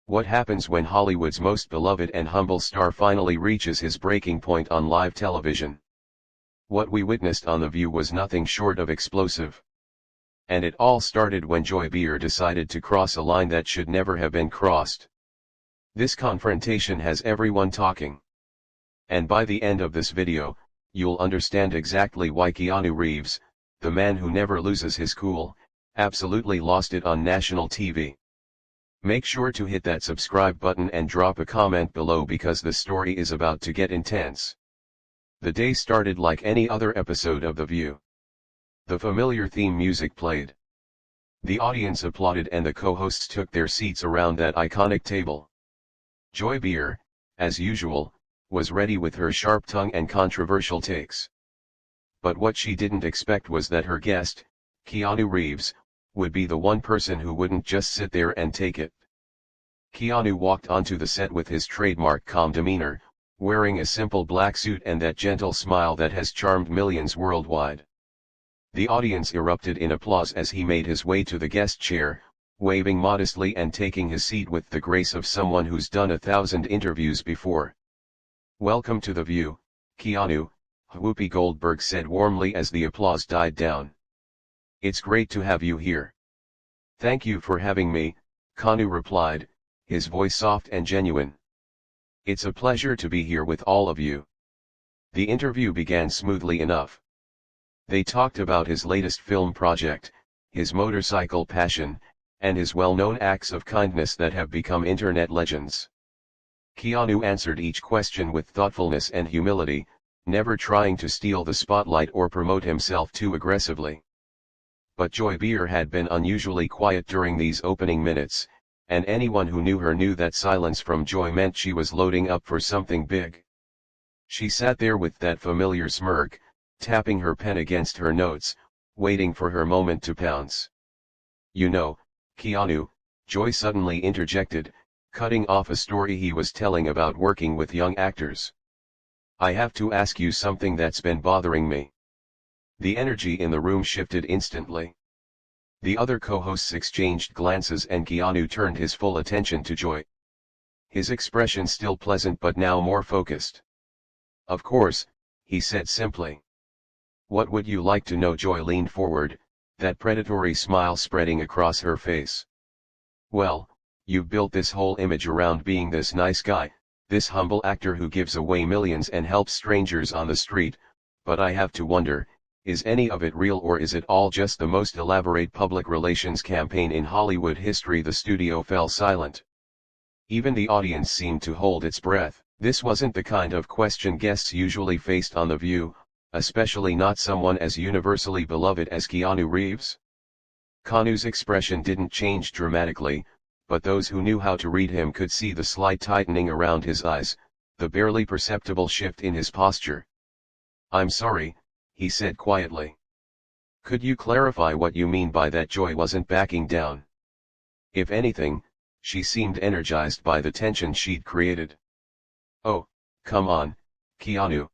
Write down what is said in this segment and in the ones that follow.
What happens when Hollywood's most beloved and humble star finally reaches his breaking point on live television? What we witnessed on The View was nothing short of explosive. And it all started when Joy Behar decided to cross a line that should never have been crossed. This confrontation has everyone talking. And by the end of this video, you'll understand exactly why Keanu Reeves, the man who never loses his cool, absolutely lost it on national TV. Make sure to hit that subscribe button and drop a comment below because the story is about to get intense. The day started like any other episode of The View. The familiar theme music played. The audience applauded and the co-hosts took their seats around that iconic table. Joy Behar, as usual, was ready with her sharp tongue and controversial takes. But what she didn't expect was that her guest, Keanu Reeves, would be the one person who wouldn't just sit there and take it. Keanu walked onto the set with his trademark calm demeanor, wearing a simple black suit and that gentle smile that has charmed millions worldwide. The audience erupted in applause as he made his way to the guest chair, waving modestly and taking his seat with the grace of someone who's done 1,000 interviews before. "Welcome to The View, Keanu," Whoopi Goldberg said warmly as the applause died down. "It's great to have you here." "Thank you for having me," Keanu replied, his voice soft and genuine. "It's a pleasure to be here with all of you." The interview began smoothly enough. They talked about his latest film project, his motorcycle passion, and his well-known acts of kindness that have become internet legends. Keanu answered each question with thoughtfulness and humility, never trying to steal the spotlight or promote himself too aggressively. But Joy Behar had been unusually quiet during these opening minutes, and anyone who knew her knew that silence from Joy meant she was loading up for something big. She sat there with that familiar smirk, tapping her pen against her notes, waiting for her moment to pounce. "You know, Keanu," Joy suddenly interjected, cutting off a story he was telling about working with young actors. "I have to ask you something that's been bothering me." The energy in the room shifted instantly. The other co-hosts exchanged glances and Keanu turned his full attention to Joy. His expression still pleasant but now more focused. "Of course," he said simply. "What would you like to know?" Joy leaned forward, that predatory smile spreading across her face. "Well, you've built this whole image around being this nice guy, this humble actor who gives away millions and helps strangers on the street, but I have to wonder, is any of it real or is it all just the most elaborate public relations campaign in Hollywood history?" The studio fell silent. Even the audience seemed to hold its breath. This wasn't the kind of question guests usually faced on The View, especially not someone as universally beloved as Keanu Reeves. Keanu's expression didn't change dramatically, but those who knew how to read him could see the slight tightening around his eyes, the barely perceptible shift in his posture. "I'm sorry," he said quietly. "Could you clarify what you mean by that?" Joy wasn't backing down. If anything, she seemed energized by the tension she'd created. "Oh, come on, Keanu.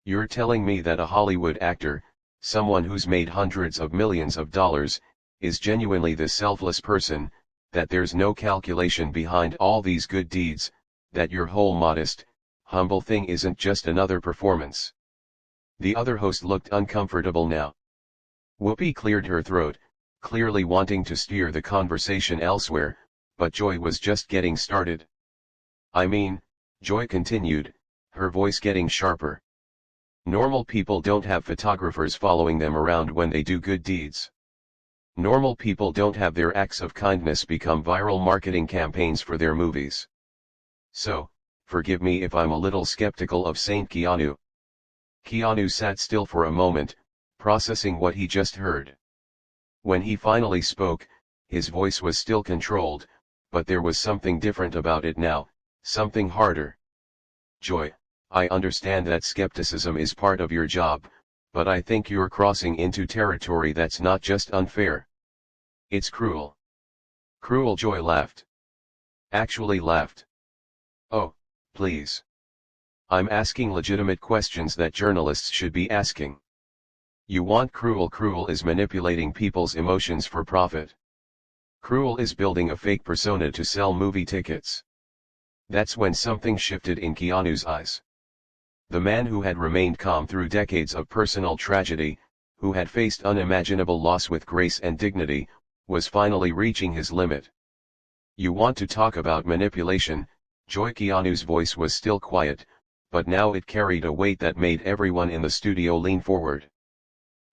You're telling me that a Hollywood actor, someone who's made hundreds of millions of dollars, is genuinely this selfless person, that there's no calculation behind all these good deeds, that your whole modest, humble thing isn't just another performance?" The other host looked uncomfortable now. Whoopi cleared her throat, clearly wanting to steer the conversation elsewhere, but Joy was just getting started. "I mean," Joy continued, her voice getting sharper, "normal people don't have photographers following them around when they do good deeds. Normal people don't have their acts of kindness become viral marketing campaigns for their movies. So, forgive me if I'm a little skeptical of Saint Keanu." Keanu sat still for a moment, processing what he just heard. When he finally spoke, his voice was still controlled, but there was something different about it now, something harder. "Joy, I understand that skepticism is part of your job, but I think you're crossing into territory that's not just unfair. It's cruel." "Cruel?" Joy laughed. Actually laughed. "Oh, please. I'm asking legitimate questions that journalists should be asking. You want cruel? Cruel is manipulating people's emotions for profit. Cruel is building a fake persona to sell movie tickets. That's when something shifted in Keanu's eyes. The man who had remained calm through decades of personal tragedy, who had faced unimaginable loss with grace and dignity, was finally reaching his limit. You want to talk about manipulation, Joy? Keanu's voice was still quiet, but now it carried a weight that made everyone in the studio lean forward.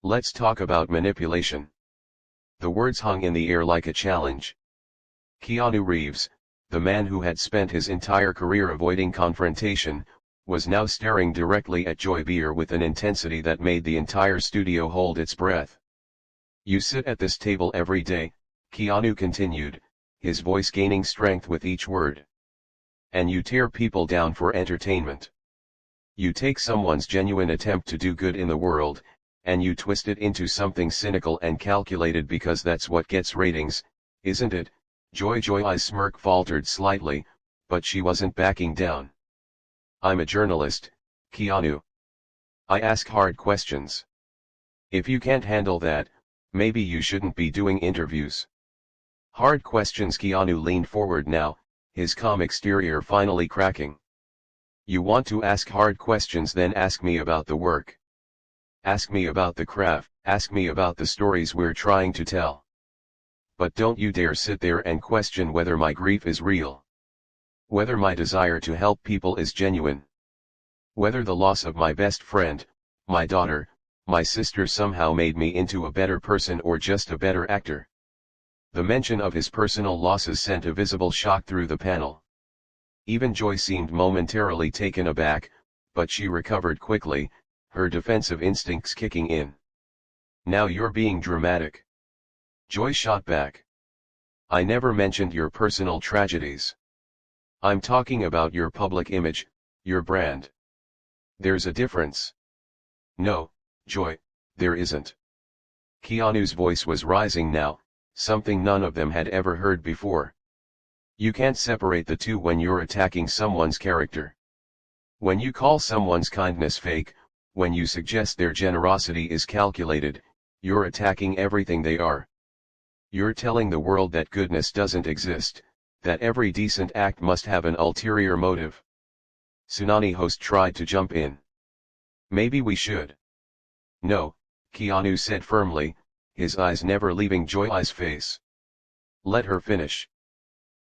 Let's talk about manipulation. The words hung in the air like a challenge. Keanu Reeves, the man who had spent his entire career avoiding confrontation, was now staring directly at Joy Behar with an intensity that made the entire studio hold its breath. You sit at this table every day, Keanu continued, his voice gaining strength with each word. And you tear people down for entertainment. You take someone's genuine attempt to do good in the world, and you twist it into something cynical and calculated because that's what gets ratings, isn't it? Joy's smirk faltered slightly, but she wasn't backing down. I'm a journalist, Keanu. I ask hard questions. If you can't handle that, maybe you shouldn't be doing interviews. Hard questions. Keanu leaned forward now, his calm exterior finally cracking. You want to ask hard questions? Then ask me about the work. Ask me about the craft, ask me about the stories we're trying to tell. But don't you dare sit there and question whether my grief is real. Whether my desire to help people is genuine. Whether the loss of my best friend, my daughter, my sister somehow made me into a better person or just a better actor. The mention of his personal losses sent a visible shock through the panel. Even Joy seemed momentarily taken aback, but she recovered quickly, her defensive instincts kicking in. Now you're being dramatic. Joy shot back. I never mentioned your personal tragedies. I'm talking about your public image, your brand. There's a difference. No, Joy, there isn't. Keanu's voice was rising now, something none of them had ever heard before. You can't separate the two when you're attacking someone's character. When you call someone's kindness fake, when you suggest their generosity is calculated, you're attacking everything they are. You're telling the world that goodness doesn't exist, that every decent act must have an ulterior motive. Tsunami host tried to jump in. Maybe we should. No, Keanu said firmly, his eyes never leaving Joy's face. Let her finish.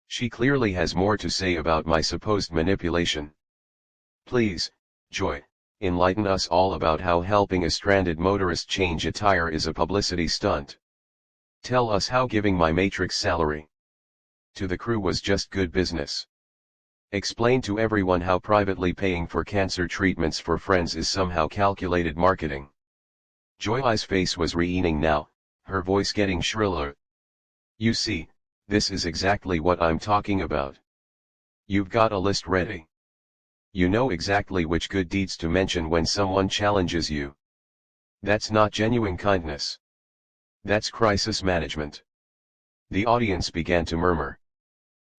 She clearly has more to say about my supposed manipulation. Please, Joy, enlighten us all about how helping a stranded motorist change a tire is a publicity stunt. Tell us how giving my Matrix salary to the crew was just good business. Explain to everyone how privately paying for cancer treatments for friends is somehow calculated marketing. Joy's face was reining now, her voice getting shriller. You see, this is exactly what I'm talking about. You've got a list ready. You know exactly which good deeds to mention when someone challenges you. That's not genuine kindness. That's crisis management. The audience began to murmur.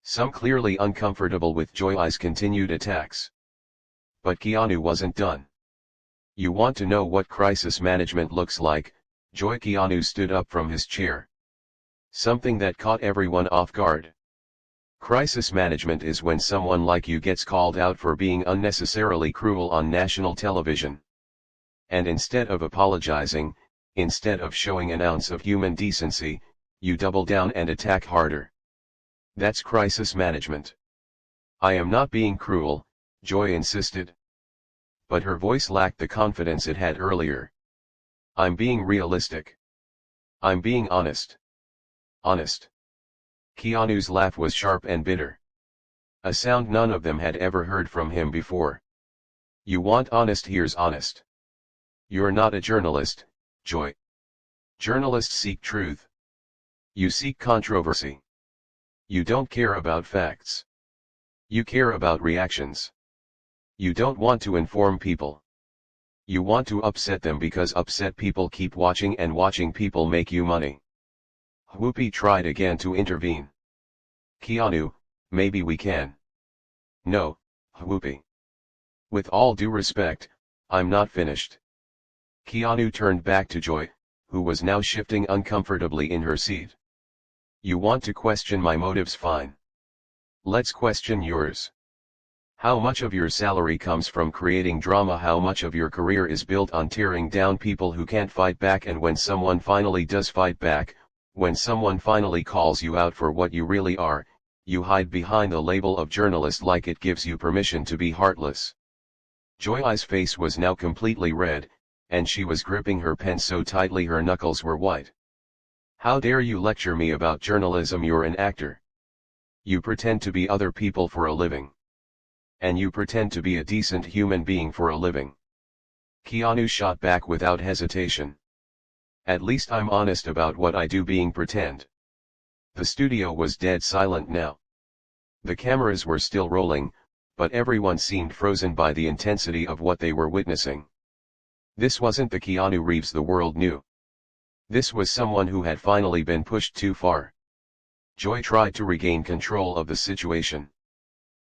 Some clearly uncomfortable with Joy's continued attacks. But Keanu wasn't done. You want to know what crisis management looks like, Joy? Keanu stood up from his chair. Something that caught everyone off guard. Crisis management is when someone like you gets called out for being unnecessarily cruel on national television. And instead of apologizing, instead of showing an ounce of human decency, you double down and attack harder. That's crisis management. I am not being cruel, Joy insisted. But her voice lacked the confidence it had earlier. I'm being realistic. I'm being honest. Honest. Keanu's laugh was sharp and bitter. A sound none of them had ever heard from him before. You want honest? Here's honest. You're not a journalist, Joy. Journalists seek truth. You seek controversy. You don't care about facts. You care about reactions. You don't want to inform people. You want to upset them because upset people keep watching and watching people make you money. Whoopi tried again to intervene. Keanu, maybe we can. No, Whoopi. With all due respect, I'm not finished. Keanu turned back to Joy, who was now shifting uncomfortably in her seat. You want to question my motives, fine. Let's question yours. How much of your salary comes from creating drama? How much of your career is built on tearing down people who can't fight back? And when someone finally does fight back, when someone finally calls you out for what you really are, you hide behind the label of journalist like it gives you permission to be heartless. Joy's face was now completely red, and she was gripping her pen so tightly her knuckles were white. How dare you lecture me about journalism? You're an actor. You pretend to be other people for a living. And you pretend to be a decent human being for a living. Keanu shot back without hesitation. At least I'm honest about what I do. Being pretend. The studio was dead silent now. The cameras were still rolling, but everyone seemed frozen by the intensity of what they were witnessing. This wasn't the Keanu Reeves the world knew. This was someone who had finally been pushed too far. Joy tried to regain control of the situation.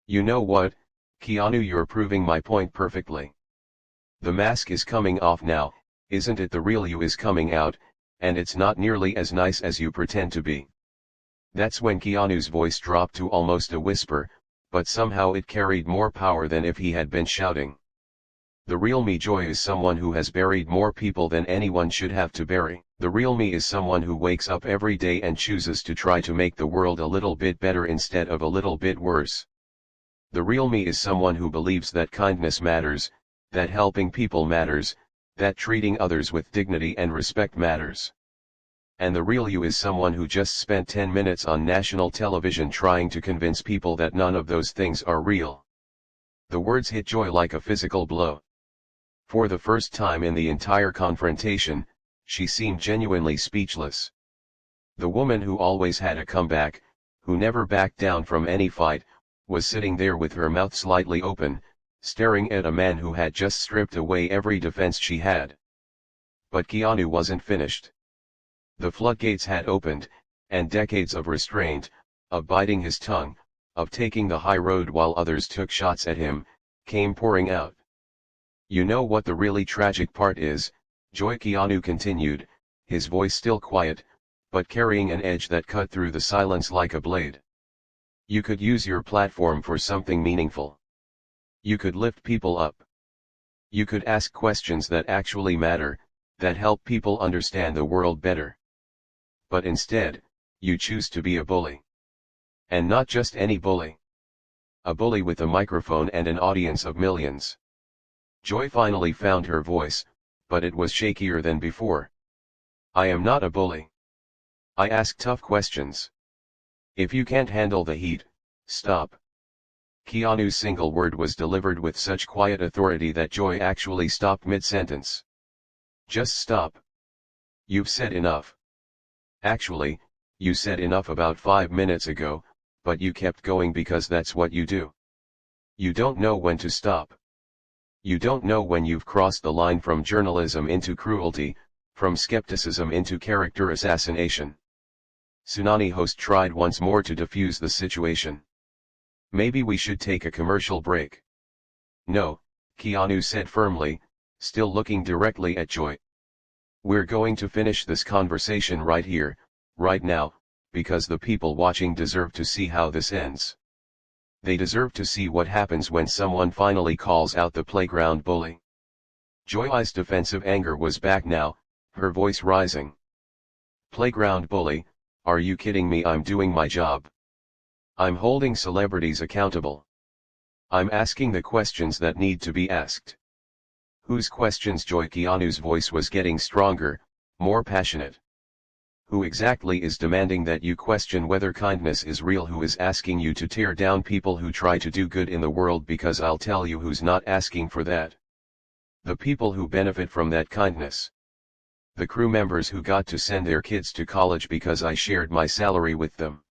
You know what, Keanu, you're proving my point perfectly. The mask is coming off now, isn't it? The real you is coming out, and it's not nearly as nice as you pretend to be. That's when Keanu's voice dropped to almost a whisper, but somehow it carried more power than if he had been shouting. The real me, Joy, is someone who has buried more people than anyone should have to bury. The real me is someone who wakes up every day and chooses to try to make the world a little bit better instead of a little bit worse. The real me is someone who believes that kindness matters, that helping people matters, that treating others with dignity and respect matters. And the real you is someone who just spent 10 minutes on national television trying to convince people that none of those things are real. The words hit Joy like a physical blow. For the first time in the entire confrontation, she seemed genuinely speechless. The woman who always had a comeback, who never backed down from any fight, was sitting there with her mouth slightly open, staring at a man who had just stripped away every defense she had. But Keanu wasn't finished. The floodgates had opened, and decades of restraint, of biting his tongue, of taking the high road while others took shots at him, came pouring out. You know what the really tragic part is, Joy, Keanu continued, his voice still quiet, but carrying an edge that cut through the silence like a blade. You could use your platform for something meaningful. You could lift people up. You could ask questions that actually matter, that help people understand the world better. But instead, you choose to be a bully. And not just any bully. A bully with a microphone and an audience of millions. Joy finally found her voice, but it was shakier than before. I am not a bully. I ask tough questions. If you can't handle the heat, stop. Keanu's single word was delivered with such quiet authority that Joy actually stopped mid-sentence. Just stop. You've said enough. Actually, you said enough about 5 minutes ago, but you kept going because that's what you do. You don't know when to stop. You don't know when you've crossed the line from journalism into cruelty, from skepticism into character assassination. Tsunami host tried once more to defuse the situation. Maybe we should take a commercial break. No, Keanu said firmly, still looking directly at Joy. We're going to finish this conversation right here, right now, because the people watching deserve to see how this ends. They deserve to see what happens when someone finally calls out the playground bully. Joy's defensive anger was back now, her voice rising. Playground bully, are you kidding me? I'm doing my job. I'm holding celebrities accountable. I'm asking the questions that need to be asked. Whose questions? Joy. Keanu's voice was getting stronger, more passionate. Who exactly is demanding that you question whether kindness is real? Who is asking you to tear down people who try to do good in the world? Because I'll tell you who's not asking for that. The people who benefit from that kindness. The crew members who got to send their kids to college because I shared my salary with them.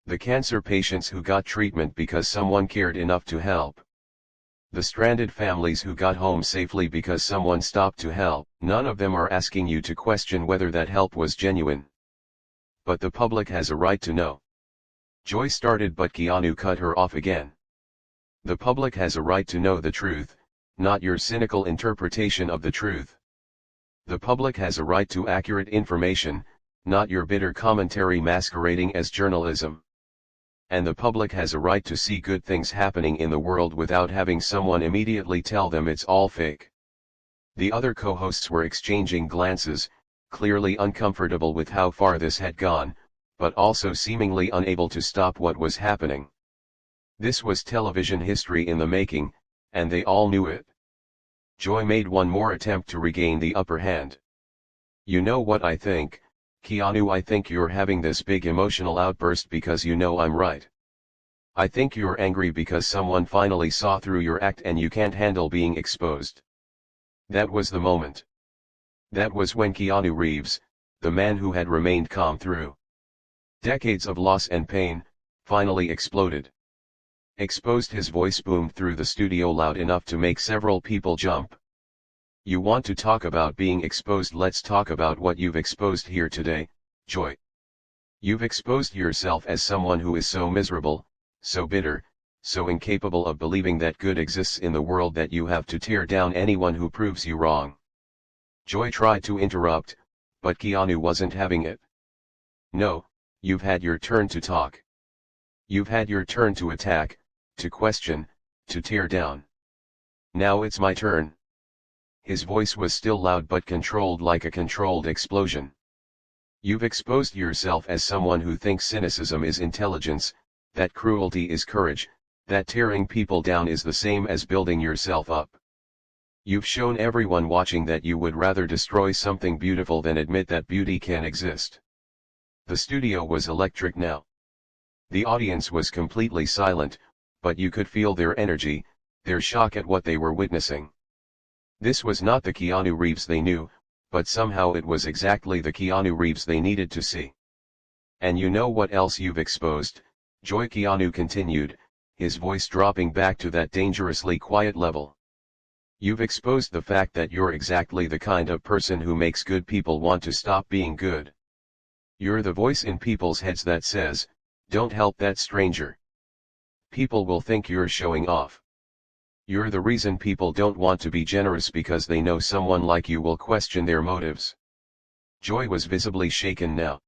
The cancer patients who got treatment because someone cared enough to help. The stranded families who got home safely because someone stopped to help. None of them are asking you to question whether that help was genuine. But the public has a right to know. Joy started, but Keanu cut her off again. The public has a right to know the truth, not your cynical interpretation of the truth. The public has a right to accurate information, not your bitter commentary masquerading as journalism. And the public has a right to see good things happening in the world without having someone immediately tell them it's all fake. The other co-hosts were exchanging glances, clearly uncomfortable with how far this had gone, but also seemingly unable to stop what was happening. This was television history in the making, and they all knew it. Joy made one more attempt to regain the upper hand. You know what I think, Keanu? I think you're having this big emotional outburst because you know I'm right. I think you're angry because someone finally saw through your act and you can't handle being exposed. That was the moment. That was when Keanu Reeves, the man who had remained calm through decades of loss and pain, finally exploded. Exposed. His voice boomed through the studio loud enough to make several people jump. You want to talk about being exposed? Let's talk about what you've exposed here today, Joy. You've exposed yourself as someone who is so miserable, so bitter, so incapable of believing that good exists in the world that you have to tear down anyone who proves you wrong. Joy tried to interrupt, but Keanu wasn't having it. No, you've had your turn to talk. You've had your turn to attack, to question, to tear down. Now it's my turn. His voice was still loud but controlled, like a controlled explosion. You've exposed yourself as someone who thinks cynicism is intelligence, that cruelty is courage, that tearing people down is the same as building yourself up. You've shown everyone watching that you would rather destroy something beautiful than admit that beauty can exist. The studio was electric now. The audience was completely silent, but you could feel their energy, their shock at what they were witnessing. This was not the Keanu Reeves they knew, but somehow it was exactly the Keanu Reeves they needed to see. And you know what else you've exposed, Joy? Keanu continued, his voice dropping back to that dangerously quiet level. You've exposed the fact that you're exactly the kind of person who makes good people want to stop being good. You're the voice in people's heads that says, "Don't help that stranger. People will think you're showing off." You're the reason people don't want to be generous because they know someone like you will question their motives. Joy was visibly shaken now.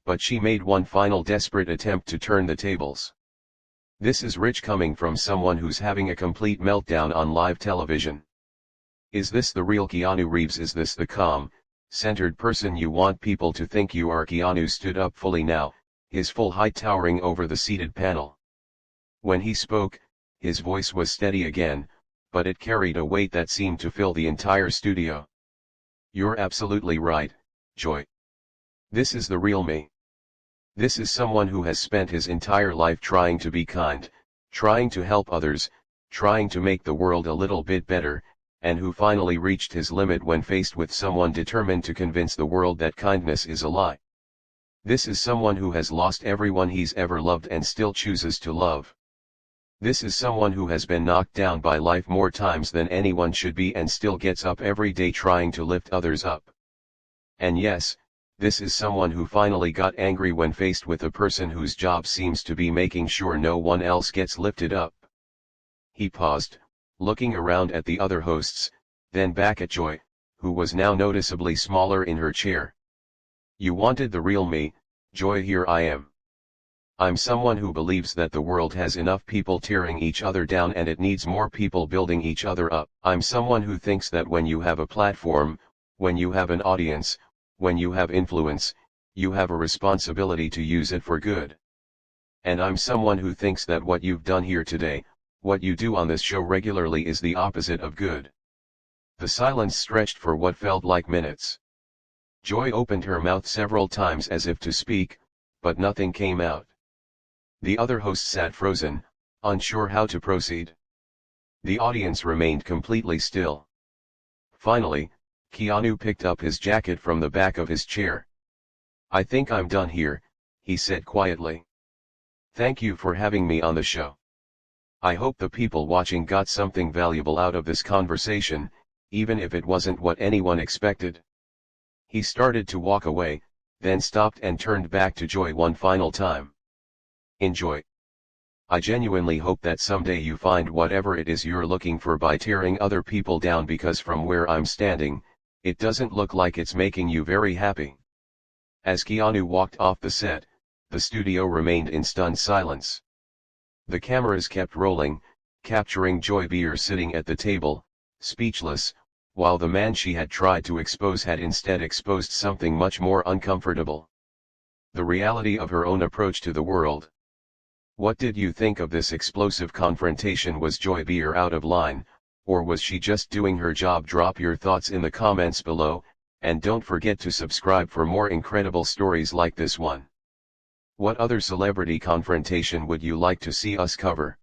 But she made one final desperate attempt to turn the tables. This is rich coming from someone who's having a complete meltdown on live television. Is this the real Keanu Reeves? Is this the calm, centered person you want people to think you are? Keanu stood up fully now, his full height towering over the seated panel. When he spoke, his voice was steady again, but it carried a weight that seemed to fill the entire studio. You're absolutely right, Joy. This is the real me. This is someone who has spent his entire life trying to be kind, trying to help others, trying to make the world a little bit better, and who finally reached his limit when faced with someone determined to convince the world that kindness is a lie. This is someone who has lost everyone he's ever loved and still chooses to love. This is someone who has been knocked down by life more times than anyone should be and still gets up every day trying to lift others up. And yes, this is someone who finally got angry when faced with a person whose job seems to be making sure no one else gets lifted up. He paused, looking around at the other hosts, then back at Joy, who was now noticeably smaller in her chair. You wanted the real me, Joy. Here I am. I'm someone who believes that the world has enough people tearing each other down and it needs more people building each other up. I'm someone who thinks that when you have a platform, when you have an audience, when you have influence, you have a responsibility to use it for good. And I'm someone who thinks that what you've done here today, what you do on this show regularly, is the opposite of good. The silence stretched for what felt like minutes. Joy opened her mouth several times as if to speak, but nothing came out. The other hosts sat frozen, unsure how to proceed. The audience remained completely still. Finally, Keanu picked up his jacket from the back of his chair. I think I'm done here, he said quietly. Thank you for having me on the show. I hope the people watching got something valuable out of this conversation, even if it wasn't what anyone expected. He started to walk away, then stopped and turned back to Joy one final time. Enjoy. I genuinely hope that someday you find whatever it is you're looking for by tearing other people down, because from where I'm standing, it doesn't look like it's making you very happy. As Keanu walked off the set, the studio remained in stunned silence. The cameras kept rolling, capturing Joy Behar sitting at the table, speechless, while the man she had tried to expose had instead exposed something much more uncomfortable. The reality of her own approach to the world. What did you think of this explosive confrontation? Was Joy Behar out of line, or was she just doing her job? Drop your thoughts in the comments below, and don't forget to subscribe for more incredible stories like this one. What other celebrity confrontation would you like to see us cover?